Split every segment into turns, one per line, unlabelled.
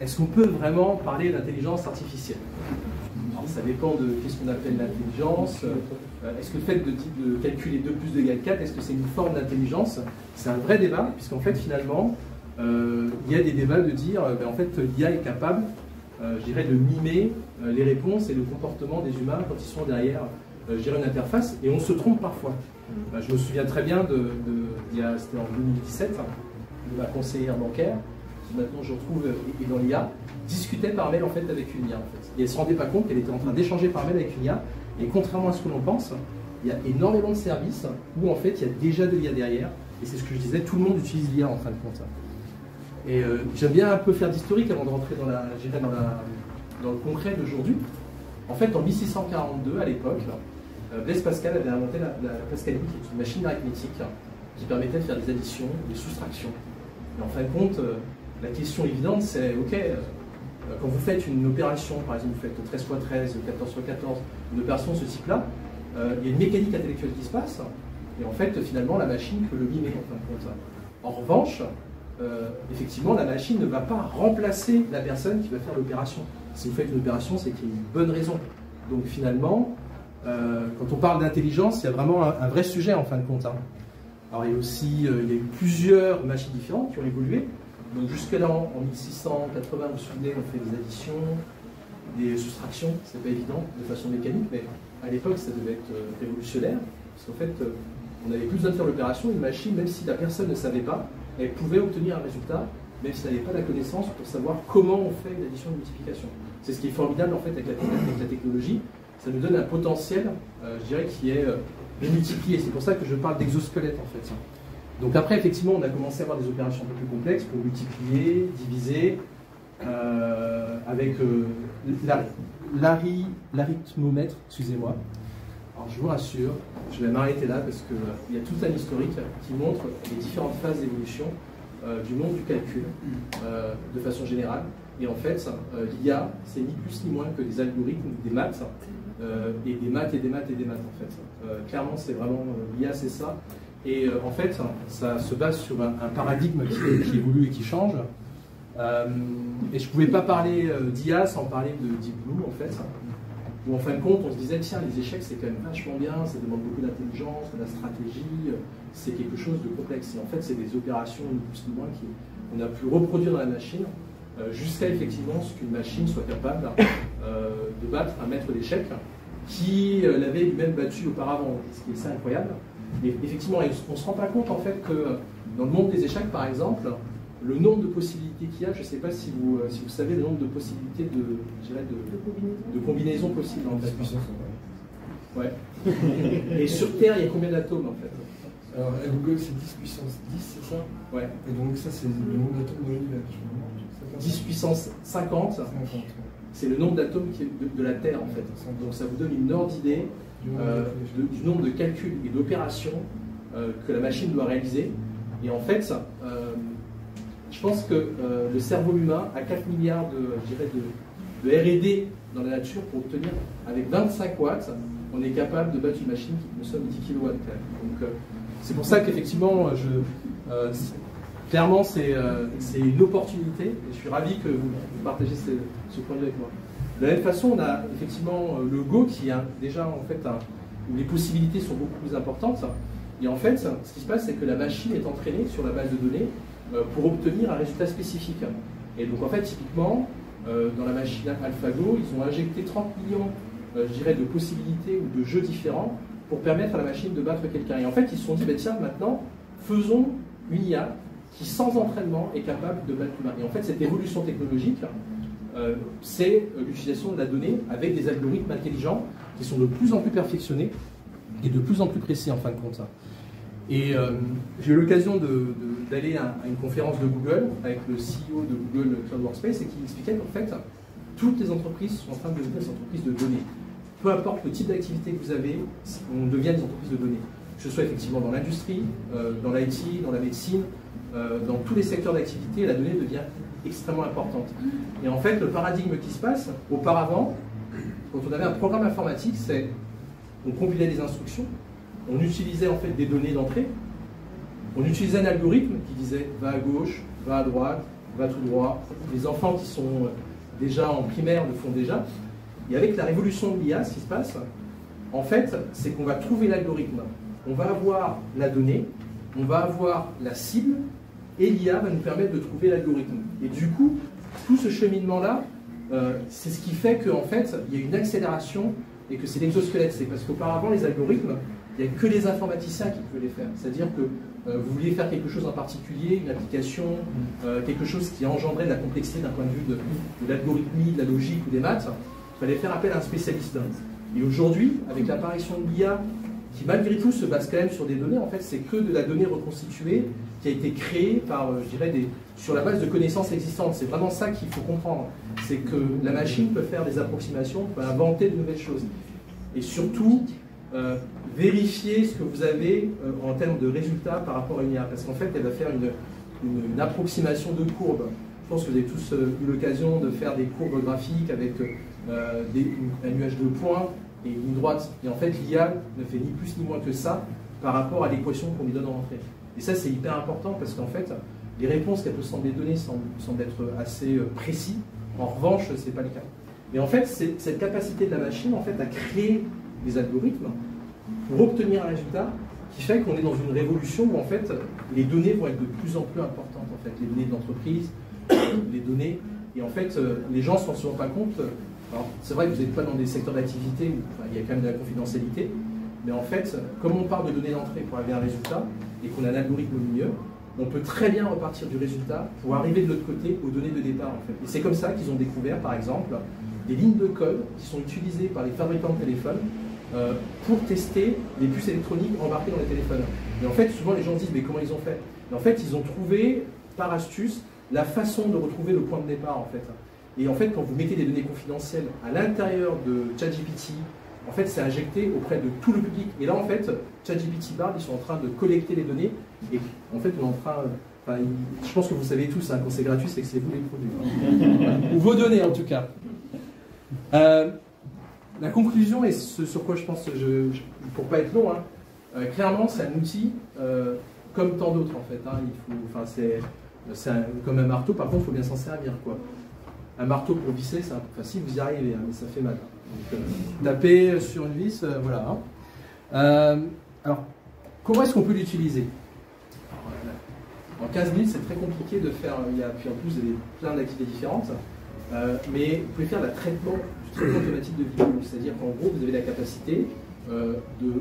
est-ce qu'on peut vraiment parler d'intelligence artificielle? Alors, ça dépend de qu'est-ce qu'on appelle l'intelligence. Est-ce que le fait de calculer 2 plus 2 égale 4, est-ce que c'est une forme d'intelligence? C'est un vrai débat, puisqu'en fait, finalement, il y a des débats de dire, en fait, l'IA est capable, je dirais, de mimer les réponses et le comportement des humains quand ils sont derrière, je dirais, une interface, et on se trompe parfois. Je me souviens très bien c'était en 2017, de ma conseillère bancaire, qui maintenant je retrouve est dans l'IA, discutait par mail en fait avec une IA. En fait. Et elle ne se rendait pas compte qu'elle était en train d'échanger par mail avec une IA, et contrairement à ce que l'on pense, il y a énormément de services où en fait il y a déjà de l'IA derrière, et c'est ce que je disais, tout le monde utilise l'IA en fin de compte. Et j'aime bien un peu faire d'historique avant de rentrer dans le concret d'aujourd'hui. En fait, en 1642, à l'époque, Blaise Pascal avait inventé la pascaline, qui est une machine arithmétique qui permettait de faire des additions, des soustractions. Et en fin de compte, la question évidente, c'est, ok, quand vous faites une opération, par exemple, vous faites 13 x 13, 14 x 14, une opération de ce type-là, il y a une mécanique intellectuelle qui se passe, et en fait, finalement, la machine peut le mimer, en fin de compte. En revanche, effectivement, la machine ne va pas remplacer la personne qui va faire l'opération. Si vous faites une opération, c'est qu'il y a une bonne raison. Donc finalement, quand on parle d'intelligence, il y a vraiment un vrai sujet en fin de compte. Alors il y a aussi il y a eu plusieurs machines différentes qui ont évolué. Donc jusque-là, en 1680, vous vous souvenez, on fait des additions, des soustractions, c'est pas évident de façon mécanique, mais à l'époque ça devait être révolutionnaire, parce qu'en fait on n'avait plus besoin de faire l'opération, une machine, même si la personne ne savait pas, elle pouvait obtenir un résultat, même si elle n'avait pas la connaissance pour savoir comment on fait une addition et une multiplication. C'est ce qui est formidable en fait avec la technologie, ça nous donne un potentiel, je dirais, qui est multiplié. C'est pour ça que je parle d'exosquelette en fait. Donc après, effectivement, on a commencé à avoir des opérations un peu plus complexes pour multiplier, diviser, avec l'arithmomètre, excusez-moi. Alors je vous rassure, je vais m'arrêter là parce qu'il y a tout un historique qui montre les différentes phases d'évolution du monde du calcul de façon générale. Et en fait, l'IA, c'est ni plus ni moins que des algorithmes, des maths, et des maths et des maths et des maths en fait. Clairement, c'est vraiment l'IA, c'est ça. Et en fait, ça se base sur un paradigme qui évolue et qui change. Et je ne pouvais pas parler d'IA sans parler de Deep Blue en fait. Où en fin de compte, on se disait, tiens, les échecs, c'est quand même vachement bien, ça demande beaucoup d'intelligence, de la stratégie, c'est quelque chose de complexe. Et en fait, c'est des opérations, ni plus ni moins, qu'on a pu reproduire dans la machine, jusqu'à effectivement ce qu'une machine soit capable de battre un maître d'échecs qui l'avait lui-même battu auparavant, ce qui est assez incroyable. Et effectivement, on ne se rend pas compte en fait que dans le monde des échecs, par exemple, le nombre de possibilités qu'il y a, je ne sais pas si vous savez le nombre de possibilités de combinaisons possibles en fait. Ouais. Et sur Terre, il y a combien d'atomes en fait?
Alors à Google, c'est 10 puissance 10, c'est ça?
Ouais.
Et donc ça, c'est le nombre d'atomes de l'univers.
10 puissance 50, c'est le nombre d'atomes de la Terre en fait. Donc ça vous donne une ordre d'idée du nombre de calculs et d'opérations que la machine doit réaliser. Et en fait, je pense que le cerveau humain a 4 milliards de R&D dans la nature pour obtenir, avec 25 watts, on est capable de battre une machine qui consomme 10 kW. Donc c'est pour ça qu'effectivement, clairement, c'est une opportunité. Et je suis ravi que vous partagez ce point de vue avec moi. De la même façon, on a effectivement le Go qui est déjà en fait où les possibilités sont beaucoup plus importantes. Et en fait, ce qui se passe, c'est que la machine est entraînée sur la base de données pour obtenir un résultat spécifique. Et donc en fait, typiquement, dans la machine AlphaGo, ils ont injecté 30 millions, je dirais, de possibilités ou de jeux différents pour permettre à la machine de battre quelqu'un. Et en fait, ils se sont dit, bah, tiens, maintenant, faisons une IA qui, sans entraînement, est capable de battre l'humain. Et en fait, cette évolution technologique, c'est l'utilisation de la donnée avec des algorithmes intelligents qui sont de plus en plus perfectionnés et de plus en plus précis en fin de compte. Et j'ai eu l'occasion d'aller à une conférence de Google avec le CEO de Google Cloud Workspace et qui expliquait qu'en fait, toutes les entreprises sont en train de devenir des entreprises de données. Peu importe le type d'activité que vous avez, on devient des entreprises de données. Que ce soit effectivement dans l'industrie, dans l'IT, dans la médecine, dans tous les secteurs d'activité, la donnée devient extrêmement importante. Et en fait, le paradigme qui se passe, auparavant, quand on avait un programme informatique, c'est on compilait des instructions, on utilisait en fait des données d'entrée, on utilisait un algorithme qui disait va à gauche, va à droite, va tout droit. Les enfants qui sont déjà en primaire le font déjà. Et avec la révolution de l'IA, ce qui se passe, en fait, c'est qu'on va trouver l'algorithme. On va avoir la donnée, on va avoir la cible, et l'IA va nous permettre de trouver l'algorithme. Et du coup, tout ce cheminement-là, c'est ce qui fait qu'en fait, il y a une accélération et que c'est l'exosquelette. C'est parce qu'auparavant, les algorithmes, il n'y a que les informaticiens qui pouvaient les faire. C'est-à-dire que vous vouliez faire quelque chose en particulier, une application, quelque chose qui engendrait de la complexité d'un point de vue de l'algorithmie, de la logique ou des maths, il fallait faire appel à un spécialiste. Et aujourd'hui, avec l'apparition de l'IA, qui malgré tout se base quand même sur des données, en fait, c'est que de la donnée reconstituée qui a été créée par, je dirais, sur la base de connaissances existantes. C'est vraiment ça qu'il faut comprendre. C'est que la machine peut faire des approximations, peut inventer de nouvelles choses. Et surtout, vérifier ce que vous avez en termes de résultats par rapport à une IA. Parce qu'en fait, elle va faire une approximation de courbes. Je pense que vous avez tous eu l'occasion de faire des courbes graphiques avec un nuage de points et une ligne droite. Et en fait, l'IA ne fait ni plus ni moins que ça par rapport à l'équation qu'on lui donne en entrée. Et ça, c'est hyper important parce qu'en fait, les réponses qu'elle peut sembler donner semblent être assez précis. En revanche, ce n'est pas le cas. Mais en fait, c'est cette capacité de la machine en fait, à créer des algorithmes pour obtenir un résultat qui fait qu'on est dans une révolution où en fait, les données vont être de plus en plus importantes. En fait, les données de l'entreprise, les données. Et en fait, les gens ne s'en rendent pas compte. Alors, c'est vrai que vous n'êtes pas dans des secteurs d'activité où il y a quand même de la confidentialité. Mais en fait, comme on part de données d'entrée pour arriver à un résultat et qu'on a un algorithme au milieu, on peut très bien repartir du résultat pour arriver de l'autre côté aux données de départ. En fait. Et c'est comme ça qu'ils ont découvert, par exemple, des lignes de code qui sont utilisées par les fabricants de téléphones pour tester les puces électroniques embarquées dans les téléphones. Et en fait, souvent les gens disent, mais comment ils ont fait? Et en fait, ils ont trouvé, par astuce, la façon de retrouver le point de départ, en fait. Et en fait, quand vous mettez des données confidentielles à l'intérieur de ChatGPT, en fait, c'est injecté auprès de tout le public. Et là, en fait, ChatGPT Bard, ils sont en train de collecter les données. Et en fait, on est en train... je pense que vous savez tous, hein, quand c'est gratuit, c'est que c'est vous les produits. Ou vos données, en tout cas. La conclusion, et ce sur quoi je pense, pour pas être long, hein, clairement, c'est un outil comme tant d'autres, en fait. Hein, c'est comme un marteau, par contre, il faut bien s'en servir, quoi. Un marteau pour visser, c'est un peu facile, vous y arrivez, hein, mais ça fait mal. Donc, taper sur une vis, voilà. Hein. Alors, comment est-ce qu'on peut l'utiliser? En 15 minutes, c'est très compliqué de faire, puis en plus, vous avez plein d'activités différentes, mais vous pouvez faire du traitement automatique de vidéo, c'est-à-dire qu'en gros, vous avez la capacité de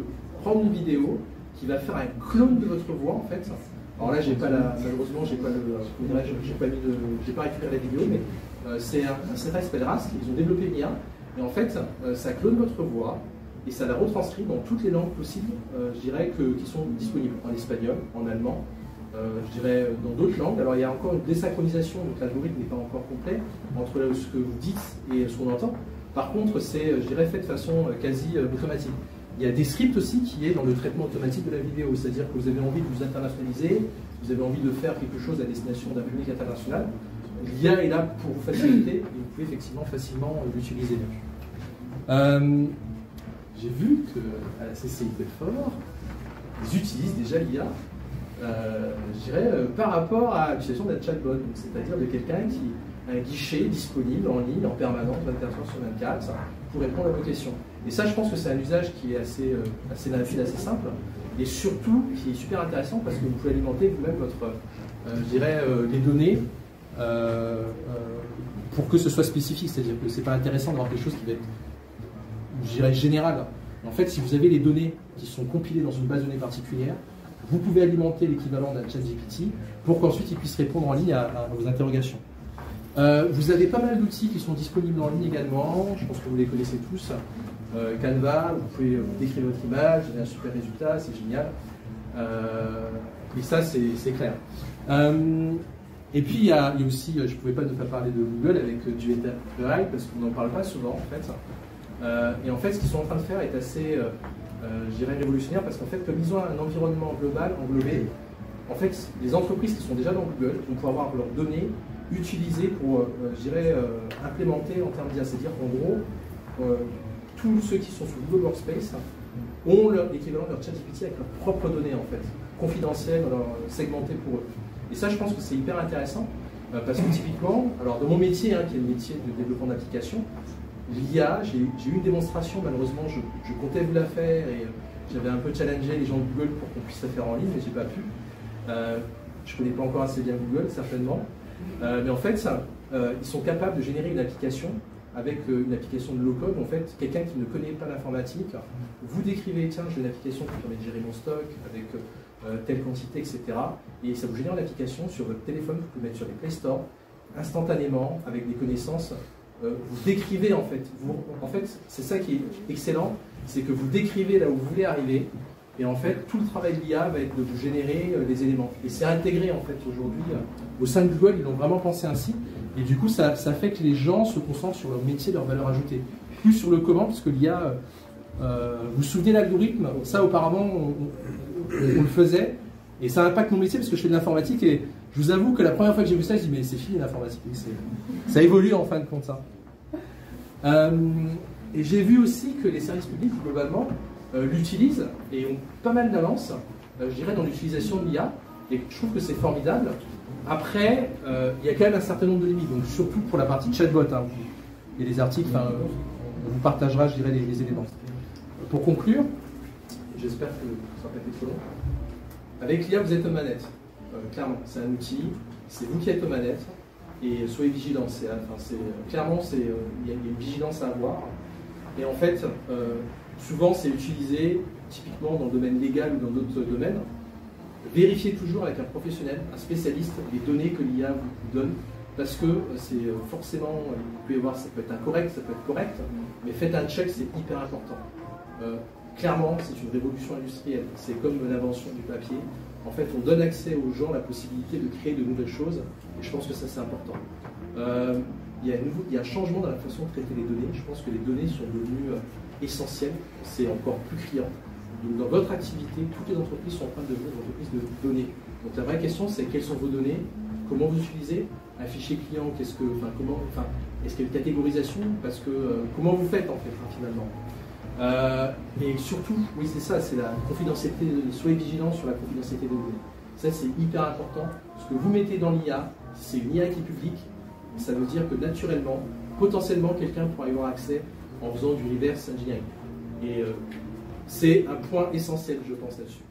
prendre une vidéo qui va faire un clone de votre voix, en fait. Alors là, malheureusement, j'ai pas récupéré la vidéo, mais c'est un CRS Pelras, ils ont développé une IA, et en fait, ça clone votre voix, et ça la retranscrit dans toutes les langues possibles, je dirais, qui sont disponibles, en espagnol, en allemand, je dirais dans d'autres langues. Alors il y a encore une désynchronisation, donc l'algorithme n'est pas encore complet, entre ce que vous dites et ce qu'on entend. Par contre, c'est, je dirais, fait de façon quasi automatique. Il y a des scripts aussi qui est dans le traitement automatique de la vidéo, c'est-à-dire que vous avez envie de vous internationaliser, vous avez envie de faire quelque chose à destination d'un public international. L'IA est là pour vous faciliter et vous pouvez effectivement facilement l'utiliser. J'ai vu que à la CCI Belfort, ils utilisent déjà l'IA, je dirais, par rapport à l'utilisation d'un chatbot, c'est-à-dire de quelqu'un qui a un guichet disponible en ligne en permanence 24 heures sur 24 pour répondre à vos questions. Et ça, je pense que c'est un usage qui est assez rapide, assez simple, et surtout qui est super intéressant parce que vous pouvez alimenter vous-même votre, je dirais, les données pour que ce soit spécifique, c'est-à-dire que c'est pas intéressant d'avoir quelque chose qui va être, je dirais, général. En fait, si vous avez les données qui sont compilées dans une base de données particulière, vous pouvez alimenter l'équivalent d'un ChatGPT pour qu'ensuite il puisse répondre en ligne à vos interrogations. Vous avez pas mal d'outils qui sont disponibles en ligne également, je pense que vous les connaissez tous. Canva, vous pouvez décrire votre image, vous avez un super résultat, c'est génial. Et ça, c'est clair. Et puis, il y a aussi, je ne pouvais pas ne pas parler de Google avec du AI, parce qu'on n'en parle pas souvent, en fait. Et en fait, ce qu'ils sont en train de faire est assez, je dirais, révolutionnaire, parce qu'en fait, comme ils ont un environnement global, englobé, en fait, les entreprises qui sont déjà dans Google vont pouvoir avoir leurs données utilisées pour, je dirais, implémenter en termes d'IA. C'est-à-dire qu'en gros, tous ceux qui sont sous Google Workspace ont l'équivalent de leur ChatGPT avec leurs propres données, en fait, confidentielles, segmentées pour eux. Et ça, je pense que c'est hyper intéressant Parce que typiquement, alors dans mon métier, qui est le métier de développement d'applications, l'IA, j'ai eu une démonstration, malheureusement je comptais vous la faire et j'avais un peu challengé les gens de Google pour qu'on puisse la faire en ligne, mais j'ai pas pu. Je ne connais pas encore assez bien Google, certainement. Mais en fait, ils sont capables de générer une application avec une application de low-code. En fait, quelqu'un qui ne connaît pas l'informatique, vous décrivez, tiens, j'ai une application qui permet de gérer mon stock avec telle quantité, etc. Et ça vous génère l'application sur votre téléphone, vous pouvez mettre sur les Play Store, instantanément, avec des connaissances. Vous décrivez, en fait. En fait, c'est ça qui est excellent, c'est que vous décrivez là où vous voulez arriver. Et en fait, tout le travail de l'IA va être de vous générer les éléments. Et c'est intégré, en fait, aujourd'hui. Au sein de Google, ils l'ont vraiment pensé ainsi. Et du coup, ça fait que les gens se concentrent sur leur métier, leur valeur ajoutée. Plus sur le comment, parce que l'IA, vous vous souvenez l'algorithme, ça auparavant, on le faisait. Et ça impacte mon métier parce que je fais de l'informatique. Et je vous avoue que la première fois que j'ai vu ça, je dis mais c'est fini l'informatique. Ça évolue en fin de compte, ça. Et j'ai vu aussi que les services publics, globalement, l'utilisent et ont pas mal d'avance, je dirais, dans l'utilisation de l'IA. Et je trouve que c'est formidable. Après, il y a quand même un certain nombre de limites, donc surtout pour la partie chatbot. Il y a des articles, on vous partagera, je dirais, les éléments. Pour conclure, j'espère que ça n'a pas été trop long. Avec l'IA, vous êtes aux manettes. Clairement, c'est un outil, c'est vous qui êtes aux manettes, et soyez vigilants. Clairement, il y a une vigilance à avoir. Et en fait, souvent, c'est utilisé typiquement dans le domaine légal ou dans d'autres domaines. Vérifiez toujours avec un professionnel, un spécialiste, les données que l'IA vous donne, parce que c'est forcément, vous pouvez voir, ça peut être incorrect, ça peut être correct, mais faites un check, c'est hyper important. Clairement, c'est une révolution industrielle, c'est comme l'invention du papier. En fait, on donne accès aux gens la possibilité de créer de nouvelles choses, et je pense que ça, c'est important. Il y a un changement dans la façon de traiter les données. Je pense que les données sont devenues essentielles, c'est encore plus criant. Donc dans votre activité, toutes les entreprises sont en train de devenir des entreprises de données. Donc la vraie question, c'est quelles sont vos données, comment vous utilisez un fichier client, est-ce qu'il y a une catégorisation, parce que comment vous faites en fait finalement. Et surtout, oui c'est ça, c'est la confidentialité, soyez vigilants sur la confidentialité des données. Ça c'est hyper important. Ce que vous mettez dans l'IA, c'est une IA qui est publique, ça veut dire que naturellement, potentiellement quelqu'un pourra y avoir accès en faisant du reverse engineering. Et c'est un point essentiel, je pense, là-dessus.